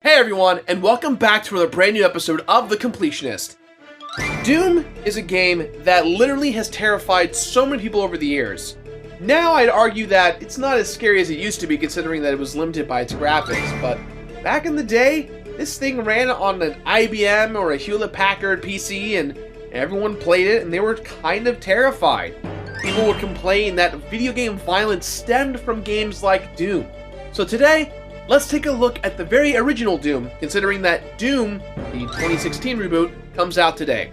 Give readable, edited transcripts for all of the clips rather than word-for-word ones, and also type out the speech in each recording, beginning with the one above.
Hey everyone, and welcome back to another brand new episode of The Completionist. Doom is a game that literally has terrified so many people over the years. Now I'd argue that it's not as scary as it used to be, considering that it was limited by its graphics, but back in the day, this thing ran on an IBM or a Hewlett-Packard PC and everyone played it and they were kind of terrified. People would complain that video game violence stemmed from games like Doom. So today, let's take a look at the very original Doom, considering that Doom, the 2016 reboot, comes out today.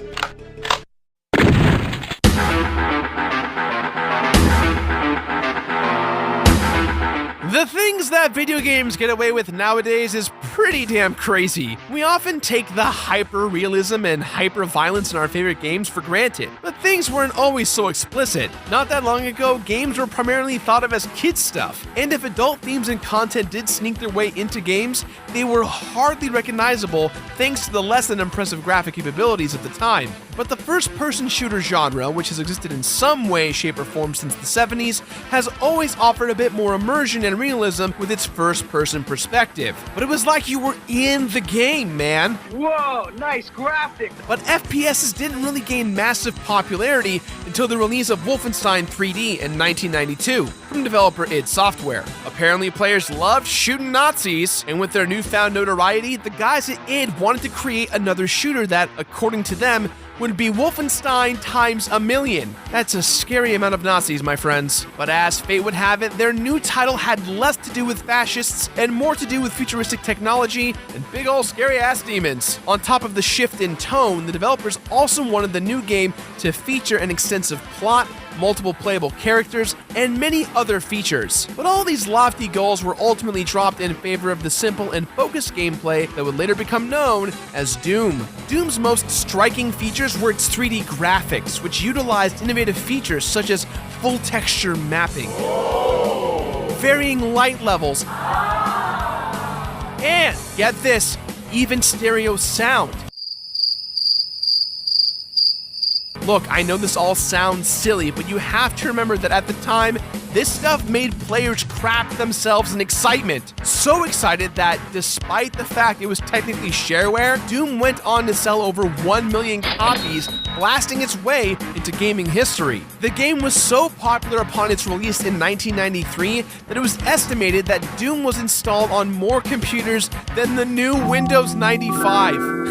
The things that video games get away with nowadays is pretty damn crazy. We often take the hyper-realism and hyper-violence in our favorite games for granted, but things weren't always so explicit. Not that long ago, games were primarily thought of as kids stuff, and if adult themes and content did sneak their way into games, they were hardly recognizable thanks to the less than impressive graphic capabilities at the time. But the first-person shooter genre, which has existed in some way, shape, or form since the 70s, has always offered a bit more immersion and realism with its first-person perspective. But it was like you were in the game, man. Whoa, nice graphics! But FPSs didn't really gain massive popularity until the release of Wolfenstein 3D in 1992 from developer id Software. Apparently players loved shooting Nazis, and with their newfound notoriety, the guys at id wanted to create another shooter that, according to them, would be Wolfenstein times a million. That's a scary amount of Nazis, my friends. But as fate would have it, their new title had less to do with fascists and more to do with futuristic technology and big ol' scary-ass demons. On top of the shift in tone, the developers also wanted the new game to feature an extensive plot, multiple playable characters, and many other features. But all these lofty goals were ultimately dropped in favor of the simple and focused gameplay that would later become known as Doom. Doom's most striking features were its 3D graphics, which utilized innovative features such as full texture mapping, varying light levels, and, get this, even stereo sound. Look, I know this all sounds silly, but you have to remember that at the time, this stuff made players crap themselves in excitement. So excited that, despite the fact it was technically shareware, Doom went on to sell over 1 million copies, blasting its way into gaming history. The game was so popular upon its release in 1993 that it was estimated that Doom was installed on more computers than the new Windows 95.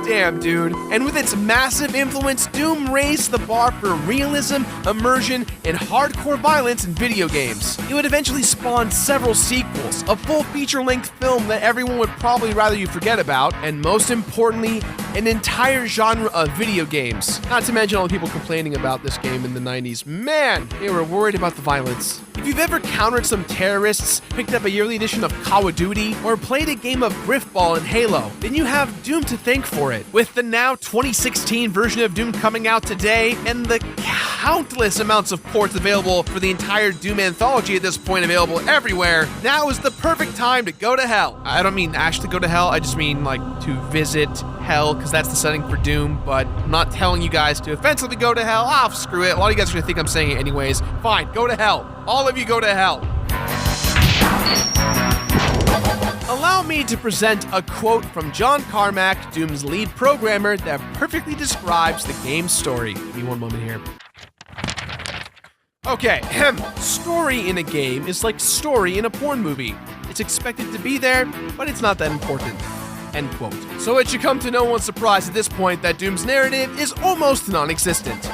Damn, dude. And with its massive influence, Doom raised the bar for realism, immersion, and hardcore violence in video games. It would eventually spawn several sequels, a full feature-length film that everyone would probably rather you forget about, and most importantly, an entire genre of video games. Not to mention all the people complaining about this game in the 90s. Man, they were worried about the violence. If you've ever countered some terrorists, picked up a yearly edition of Call of Duty, or played a game of Griffball in Halo, then you have Doom to thank for it. With the now 2016 version of Doom coming out today, and the countless amounts of ports available for the entire Doom anthology at this point available everywhere, now is the perfect time to go to hell. I don't mean actually go to hell, I just mean like to visit hell, because that's the setting for Doom, but I'm not telling you guys to offensively go to hell. Ah, screw it. A lot of you guys are gonna think I'm saying it anyways. Fine, go to hell. All of you go to hell. Allow me to present a quote from John Carmack, Doom's lead programmer, that perfectly describes the game's story. Give me one moment here. Okay, story in a game is like story in a porn movie. It's expected to be there, but it's not that important. End quote. So it should come to no one's surprise at this point that Doom's narrative is almost non-existent.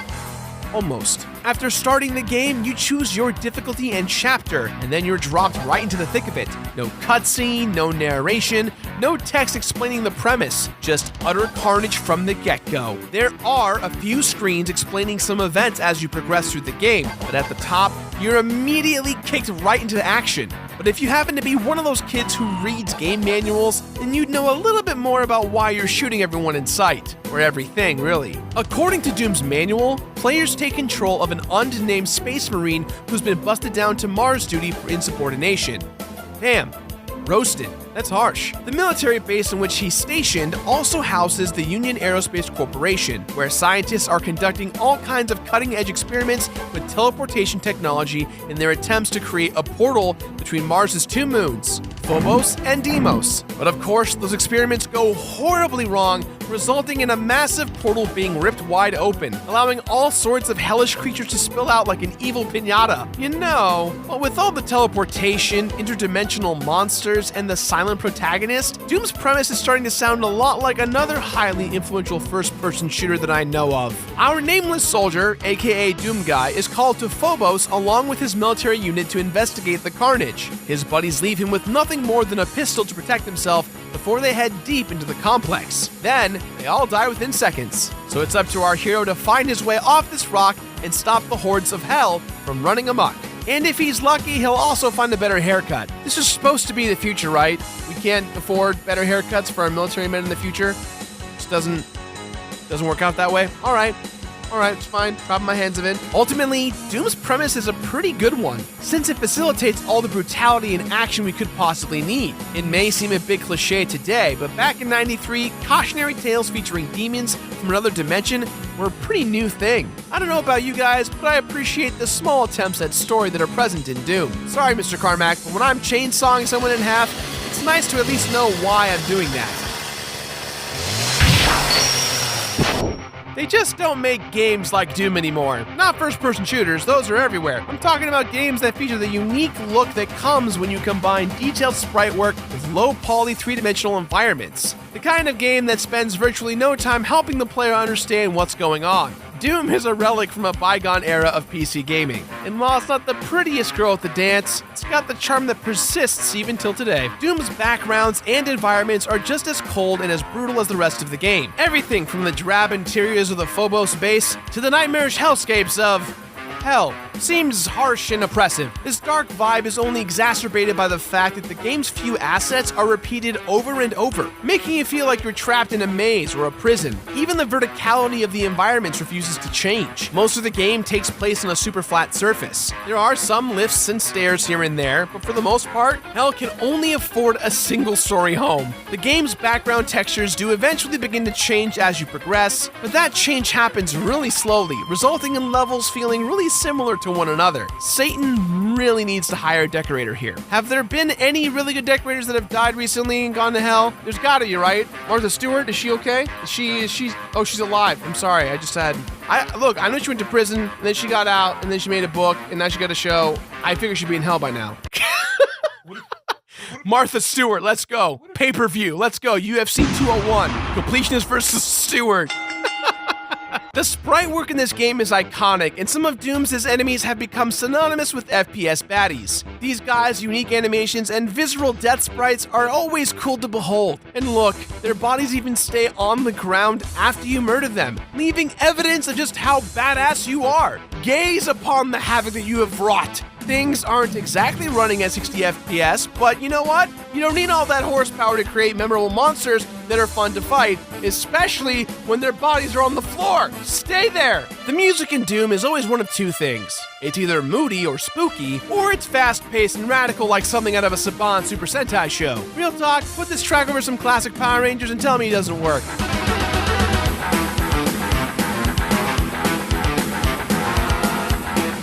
Almost. After starting the game, you choose your difficulty and chapter, and then you're dropped right into the thick of it. No cutscene, no narration, no text explaining the premise, just utter carnage from the get-go. There are a few screens explaining some events as you progress through the game, but at the top, you're immediately kicked right into action. But if you happen to be one of those kids who reads game manuals, then you'd know a little bit more about why you're shooting everyone in sight. Or everything, really. According to Doom's manual, players take control of an unnamed space marine who's been busted down to Mars duty for insubordination. Damn. Roasted. That's harsh. The military base in which he's stationed also houses the Union Aerospace Corporation, where scientists are conducting all kinds of cutting-edge experiments with teleportation technology in their attempts to create a portal between Mars's two moons. Phobos and Deimos. But of course, those experiments go horribly wrong, resulting in a massive portal being ripped wide open, allowing all sorts of hellish creatures to spill out like an evil piñata. You know, but with all the teleportation, interdimensional monsters, and the silent protagonist, Doom's premise is starting to sound a lot like another highly influential first-person shooter that I know of. Our nameless soldier, aka Doom Guy, is called to Phobos along with his military unit to investigate the carnage. His buddies leave him with nothing more than a pistol to protect himself before they head deep into the complex. Then, they all die within seconds. So it's up to our hero to find his way off this rock and stop the hordes of hell from running amok. And if he's lucky, he'll also find a better haircut. This is supposed to be the future, right? We can't afford better haircuts for our military men in the future. Just doesn't work out that way. Alright, it's fine. Dropping my hands of it. Ultimately, Doom's premise is a pretty good one, since it facilitates all the brutality and action we could possibly need. It may seem a big cliche today, but back in '93, cautionary tales featuring demons from another dimension were a pretty new thing. I don't know about you guys, but I appreciate the small attempts at story that are present in Doom. Sorry, Mr. Carmack, but when I'm chainsawing someone in half, it's nice to at least know why I'm doing that. They just don't make games like Doom anymore. Not first-person shooters, those are everywhere. I'm talking about games that feature the unique look that comes when you combine detailed sprite work with low-poly three-dimensional environments. The kind of game that spends virtually no time helping the player understand what's going on. Doom is a relic from a bygone era of PC gaming. And while it's not the prettiest girl at the dance, it's got the charm that persists even till today. Doom's backgrounds and environments are just as cold and as brutal as the rest of the game. Everything from the drab interiors of the Phobos base to the nightmarish hellscapes of hell seems harsh and oppressive. This dark vibe is only exacerbated by the fact that the game's few assets are repeated over and over, making you feel like you're trapped in a maze or a prison. Even the verticality of the environments refuses to change. Most of the game takes place on a super flat surface. There are some lifts and stairs here and there, but for the most part, hell can only afford a single-story home. The game's background textures do eventually begin to change as you progress, but that change happens really slowly, resulting in levels feeling really similar to one another. Satan really needs to hire a decorator here. Have there been any really good decorators that have died recently and gone to hell? There's gotta be, right? Martha Stewart, is she okay? She's alive. I'm sorry, I know she went to prison, and then she got out, and then she made a book, and now she got a show. I figure she'd be in hell by now. Martha Stewart, let's go. Pay-per-view, let's go. UFC 201, Completionist versus Stewart. The sprite work in this game is iconic, and some of Doom's enemies have become synonymous with FPS baddies. These guys' unique animations and visceral death sprites are always cool to behold. And look, their bodies even stay on the ground after you murder them, leaving evidence of just how badass you are. Gaze upon the havoc that you have wrought. Things aren't exactly running at 60 FPS, but you know what? You don't need all that horsepower to create memorable monsters that are fun to fight, especially when their bodies are on the floor. Stay there! The music in Doom is always one of two things. It's either moody or spooky, or it's fast-paced and radical like something out of a Saban Super Sentai show. Real talk, put this track over some classic Power Rangers and tell me it doesn't work.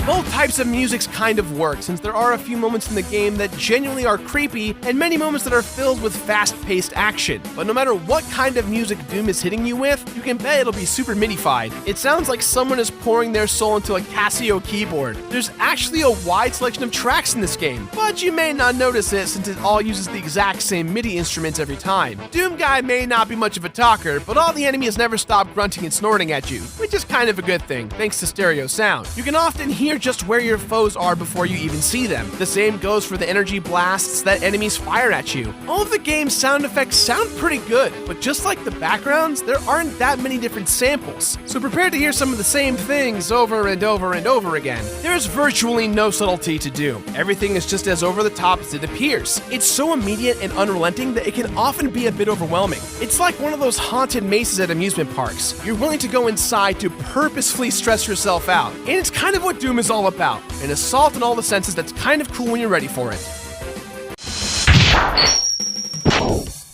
Both types of musics kind of work, since there are a few moments in the game that genuinely are creepy, and many moments that are filled with fast-paced action. But no matter what kind of music Doom is hitting you with, you can bet it'll be super midified. It sounds like someone is pouring their soul into a Casio keyboard. There's actually a wide selection of tracks in this game, but you may not notice it since it all uses the exact same MIDI instruments every time. Doom Guy may not be much of a talker, but all the enemies never stop grunting and snorting at you, which is kind of a good thing, thanks to stereo sound. You can often hear just where your foes are before you even see them. The same goes for the energy blasts that enemies fire at you. All of the game's sound effects sound pretty good, but just like the backgrounds, there aren't that many different samples. So prepare to hear some of the same things over and over and over again. There's virtually no subtlety to Doom. Everything is just as over the top as it appears. It's so immediate and unrelenting that it can often be a bit overwhelming. It's like one of those haunted mazes at amusement parks. You're willing to go inside to purposefully stress yourself out. And it's kind of what Doom is all about. An assault in all the senses that's kind of cool when you're ready for it.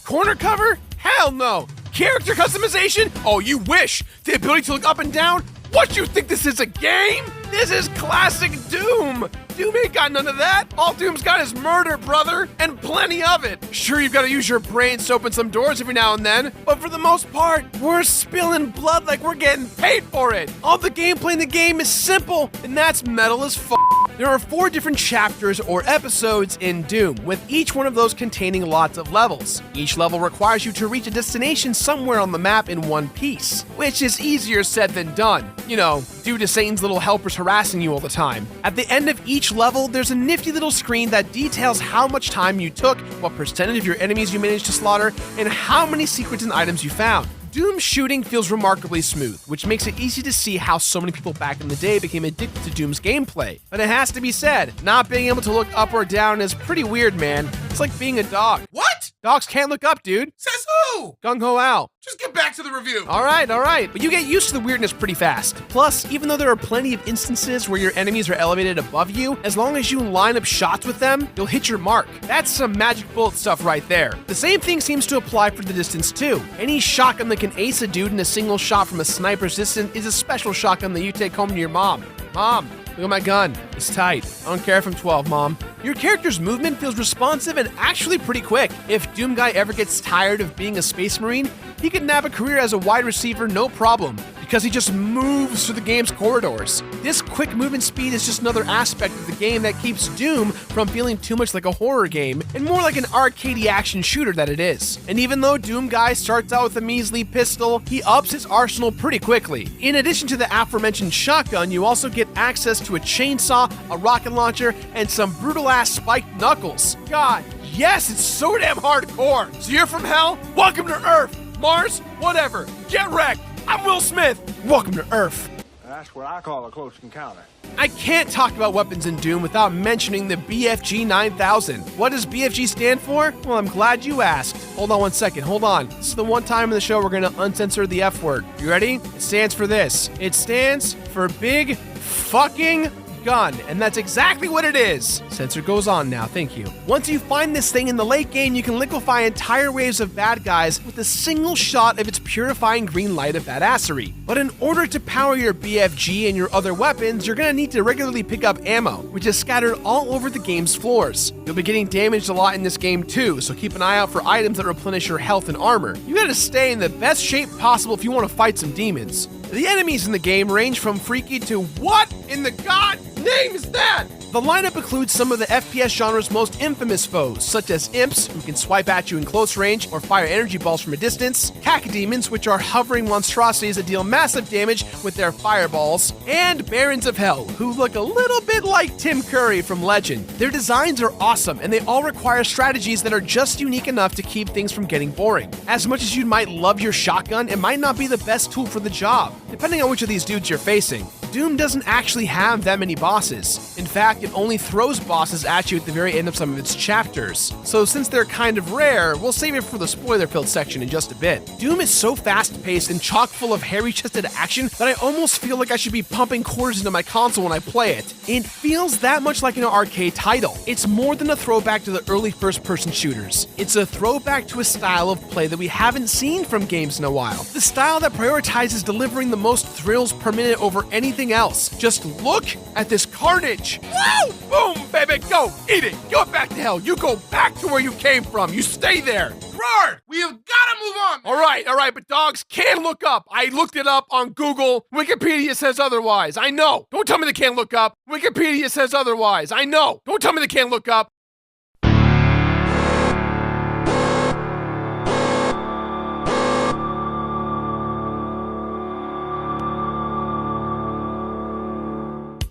Corner cover? Hell no! Character customization? Oh, you wish! The ability to look up and down? What, you think this is a game? This is classic Doom! Doom ain't got none of that. All Doom's got is murder, brother, and plenty of it. Sure, you've got to use your brains to open some doors every now and then, but for the most part, we're spilling blood like we're getting paid for it. All the gameplay in the game is simple, and that's metal as f***. There are 4 different chapters or episodes in Doom, with each one of those containing lots of levels. Each level requires you to reach a destination somewhere on the map in one piece, which is easier said than done, you know, due to Satan's little helpers harassing you all the time. At the end of each level, there's a nifty little screen that details how much time you took, what percentage of your enemies you managed to slaughter, and how many secrets and items you found. Doom's shooting feels remarkably smooth, which makes it easy to see how so many people back in the day became addicted to Doom's gameplay. But it has to be said, not being able to look up or down is pretty weird, man. It's like being a dog. What? Dogs can't look up, dude. Says who? Gung Ho Al. Just get back to the review. All right, but you get used to the weirdness pretty fast. Plus, even though there are plenty of instances where your enemies are elevated above you, as long as you line up shots with them, you'll hit your mark. That's some magic bullet stuff right there. The same thing seems to apply for the distance too. Any shotgun that can ace a dude in a single shot from a sniper's distance is a special shotgun that you take home to your mom. Mom, look at my gun. It's tight. I don't care if I'm 12, Mom. Your character's movement feels responsive and actually pretty quick. If Doom Guy ever gets tired of being a space marine, he can nab a career as a wide receiver no problem, because he just moves through the game's corridors. This quick movement speed is just another aspect of the game that keeps Doom from feeling too much like a horror game, and more like an arcadey action shooter that it is. And even though Doom Guy starts out with a measly pistol, he ups his arsenal pretty quickly. In addition to the aforementioned shotgun, you also get access to a chainsaw, a rocket launcher, and some brutal-ass spiked knuckles. God, yes, it's so damn hardcore. So you're from hell? Welcome to Earth. Mars? Whatever. Get wrecked. I'm Will Smith. Welcome to Earth. That's what I call a close encounter. I can't talk about weapons in Doom without mentioning the BFG 9000. What does BFG stand for? Well, I'm glad you asked. Hold on one second, hold on. This is the one time in the show we're gonna uncensor the F word. You ready? It stands for this. It stands for big fucking gun, and that's exactly what it is. Censor goes on now, thank you. Once you find this thing in the late game, you can liquefy entire waves of bad guys with a single shot of its purifying green light of badassery. But in order to power your BFG and your other weapons, you're gonna need to regularly pick up ammo, which is scattered all over the game's floors. You'll be getting damaged a lot in this game too, so keep an eye out for items that replenish your health and armor. You gotta stay in the best shape possible if you want to fight some demons. The enemies in the game range from freaky to what in the god name is that? The lineup includes some of the FPS genre's most infamous foes, such as imps, who can swipe at you in close range or fire energy balls from a distance, cacodemons, which are hovering monstrosities that deal massive damage with their fireballs, and barons of hell, who look a little bit like Tim Curry from Legend. Their designs are awesome, and they all require strategies that are just unique enough to keep things from getting boring. As much as you might love your shotgun, it might not be the best tool for the job, depending on which of these dudes you're facing. Doom doesn't actually have that many bosses. In fact, it only throws bosses at you at the very end of some of its chapters. So since they're kind of rare, we'll save it for the spoiler-filled section in just a bit. Doom is so fast-paced and chock full of hairy-chested action that I almost feel like I should be pumping quarters into my console when I play it. It feels that much like an arcade title. It's more than a throwback to the early first-person shooters. It's a throwback to a style of play that we haven't seen from games in a while. The style that prioritizes delivering the most thrills per minute over anything else. Just look at this carnage. Woo! Boom, baby, go, eat it. Go back to hell. You go back to where you came from. You stay there. Roar! We have gotta move on! All right, but dogs can look up. I looked it up on Google. Wikipedia says otherwise. I know. Don't tell me they can't look up. Wikipedia says otherwise. I know. Don't tell me they can't look up.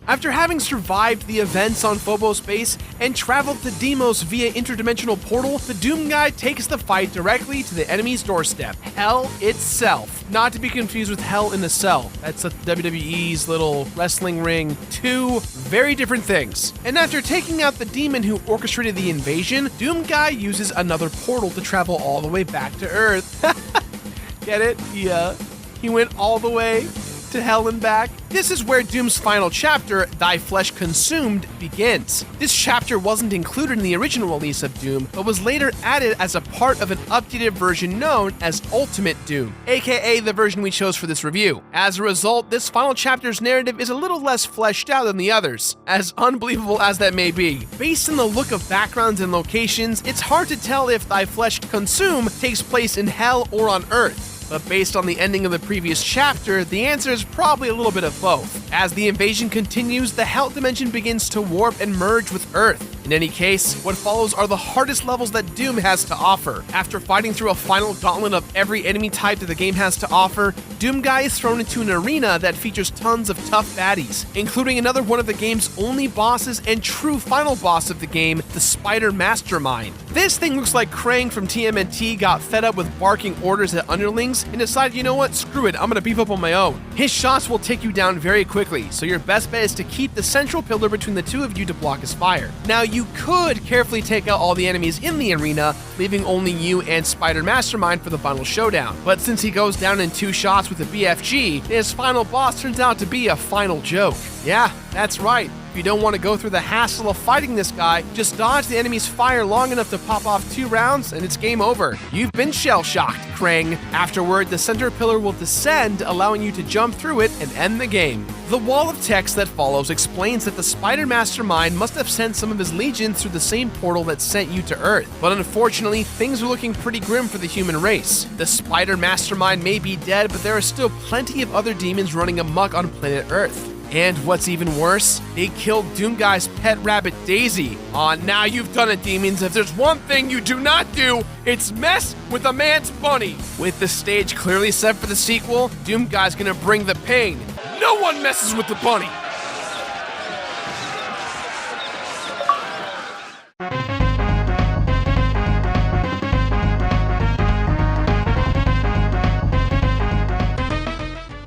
After having survived the events on Phobos Base and traveled to Deimos via interdimensional portal, the Doom Guy takes the fight directly to the enemy's doorstep, Hell itself. Not to be confused with Hell in a Cell. That's WWE's little wrestling ring. Two very different things. And after taking out the demon who orchestrated the invasion, Doom Guy uses another portal to travel all the way back to Earth. Get it? Yeah. He went all the way to hell and back? This is where Doom's final chapter, Thy Flesh Consumed, begins. This chapter wasn't included in the original release of Doom, but was later added as a part of an updated version known as Ultimate Doom, aka the version we chose for this review. As a result, this final chapter's narrative is a little less fleshed out than the others, as unbelievable as that may be. Based on the look of backgrounds and locations, it's hard to tell if Thy Flesh Consume takes place in Hell or on Earth. But based on the ending of the previous chapter, the answer is probably a little bit of both. As the invasion continues, the Hell dimension begins to warp and merge with Earth. In any case, what follows are the hardest levels that Doom has to offer. After fighting through a final gauntlet of every enemy type that the game has to offer, Doom Guy is thrown into an arena that features tons of tough baddies, including another one of the game's only bosses and true final boss of the game, the Spider Mastermind. This thing looks like Krang from TMNT got fed up with barking orders at underlings and decided, you know what, screw it, I'm gonna beef up on my own. His shots will take you down very quickly, so your best bet is to keep the central pillar between the two of you to block his fire. Now, you could carefully take out all the enemies in the arena, leaving only you and Spider Mastermind for the final showdown. But since he goes down in 2 shots with a BFG, his final boss turns out to be a final joke. Yeah, that's right. If you don't want to go through the hassle of fighting this guy, just dodge the enemy's fire long enough to pop off 2 rounds and it's game over. You've been shell-shocked, Krang. Afterward, the center pillar will descend, allowing you to jump through it and end the game. The wall of text that follows explains that the Spider Mastermind must have sent some of his legions through the same portal that sent you to Earth. But unfortunately, things are looking pretty grim for the human race. The Spider Mastermind may be dead, but there are still plenty of other demons running amok on planet Earth. And what's even worse, they killed Doom Guy's pet rabbit Daisy. Aw, now you've done it, demons. If there's one thing you do not do, it's mess with a man's bunny. With the stage clearly set for the sequel, Doom Guy's gonna bring the pain. No one messes with the bunny.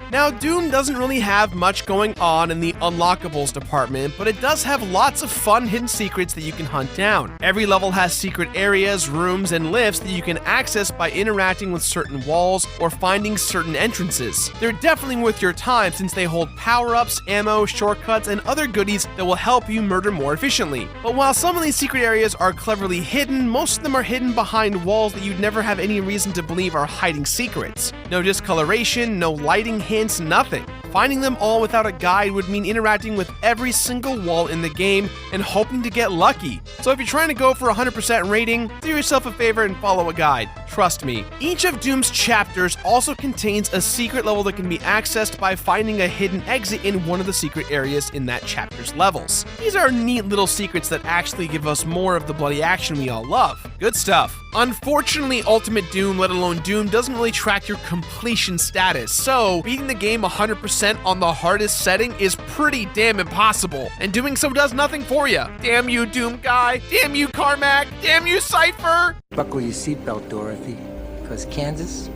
Now, Doom doesn't really have much going on in the unlockables department, but it does have lots of fun hidden secrets that you can hunt down. Every level has secret areas, rooms, and lifts that you can access by interacting with certain walls or finding certain entrances. They're definitely worth your time since they hold power-ups, ammo, shortcuts, and other goodies that will help you murder more efficiently. But while some of these secret areas are cleverly hidden, most of them are hidden behind walls that you'd never have any reason to believe are hiding secrets. No discoloration, no lighting hints, nothing. Finding them all without a guide would mean interacting with every single wall in the game and hoping to get lucky. So if you're trying to go for 100% rating, do yourself a favor and follow a guide. Trust me. Each of Doom's chapters also contains a secret level that can be accessed by finding a hidden exit in one of the secret areas in that chapter's levels. These are neat little secrets that actually give us more of the bloody action we all love. Good stuff. Unfortunately, Ultimate Doom, let alone Doom, doesn't really track your completion status, so beating the game 100% on the hardest setting is pretty damn impossible, and doing so does nothing for you. Damn you, Doom Guy! Damn you, Carmack! Damn you, Cypher! Buckle your seatbelt, Dorothy, because Kansas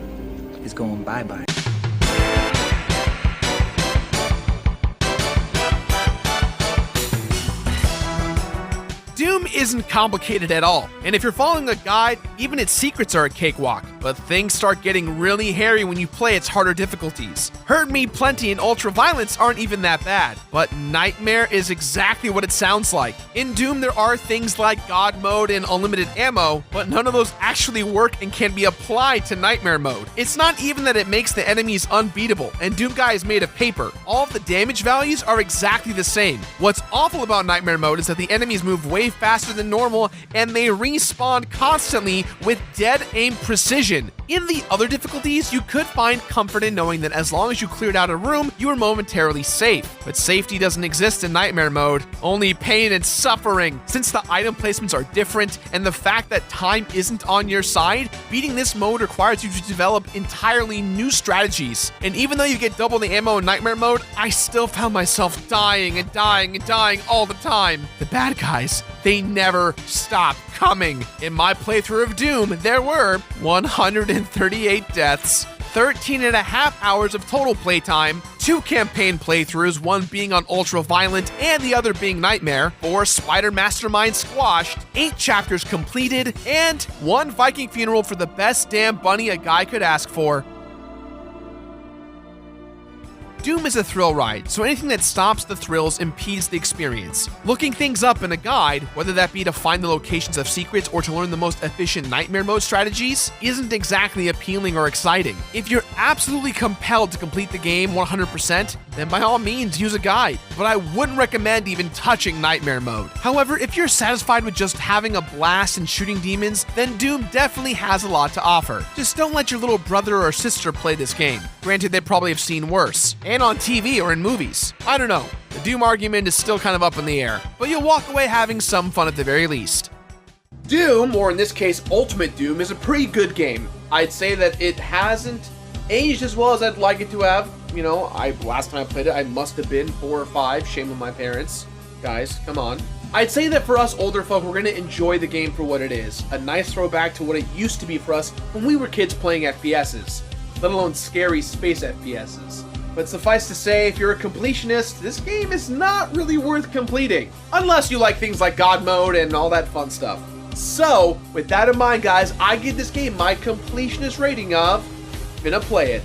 is going bye-bye. Doom isn't complicated at all, and if you're following a guide, even its secrets are a cakewalk, but things start getting really hairy when you play its harder difficulties. Hurt Me Plenty and Ultraviolence aren't even that bad, but Nightmare is exactly what it sounds like. In Doom, there are things like God Mode and unlimited ammo, but none of those actually work and can be applied to Nightmare Mode. It's not even that it makes the enemies unbeatable, and Doom Guy is made of paper. All of the damage values are exactly the same. What's awful about Nightmare Mode is that the enemies move way faster than normal, and they respawn constantly with dead aim precision. In the other difficulties, you could find comfort in knowing that as long as you cleared out a room, you were momentarily safe. But safety doesn't exist in Nightmare Mode, only pain and suffering. Since the item placements are different, and the fact that time isn't on your side, beating this mode requires you to develop entirely new strategies. And even though you get double the ammo in Nightmare Mode, I still found myself dying and dying and dying all the time. The bad guys, they never stop coming. In my playthrough of Doom, there were 138 deaths, 13 and a half hours of total playtime, 2 campaign playthroughs, one being on Ultraviolent and the other being Nightmare, 4 Spider Mastermind squashed, 8 chapters completed, and 1 Viking funeral for the best damn bunny a guy could ask for. Doom is a thrill ride, so anything that stops the thrills impedes the experience. Looking things up in a guide, whether that be to find the locations of secrets or to learn the most efficient nightmare mode strategies, isn't exactly appealing or exciting. If you're absolutely compelled to complete the game 100%, then by all means use a guide, but I wouldn't recommend even touching nightmare mode. However, if you're satisfied with just having a blast and shooting demons, then Doom definitely has a lot to offer. Just don't let your little brother or sister play this game. Granted, they probably have seen worse, and on TV or in movies. I don't know. The Doom argument is still kind of up in the air, but you'll walk away having some fun at the very least. Doom, or in this case Ultimate Doom, is a pretty good game. I'd say that it hasn't aged as well as I'd like it to have. You know, last time I played it, I must have been 4 or 5. Shame on my parents. Guys, come on. I'd say that for us older folk, we're going to enjoy the game for what it is. A nice throwback to what it used to be for us when we were kids playing FPSs, let alone scary space FPSs. But suffice to say, if you're a completionist, this game is not really worth completing. Unless you like things like God Mode and all that fun stuff. So, with that in mind, guys, I give this game my completionist rating of Finna Play It.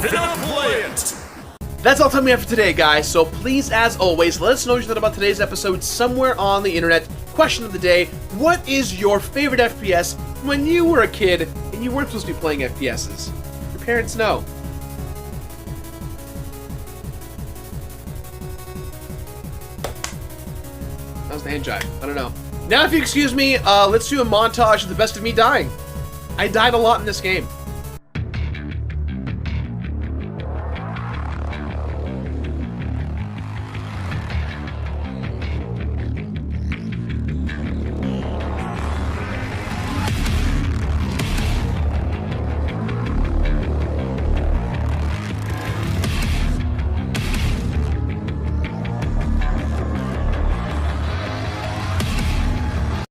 Finna Play It! That's all time we have for today, guys, so please, as always, let us know what you thought about today's episode somewhere on the internet. Question of the day, what is your favorite FPS when you were a kid and you weren't supposed to be playing FPSs? Your parents know. That was the hand jive. I don't know. Now, if you excuse me, let's do a montage of the best of me dying. I died a lot in this game.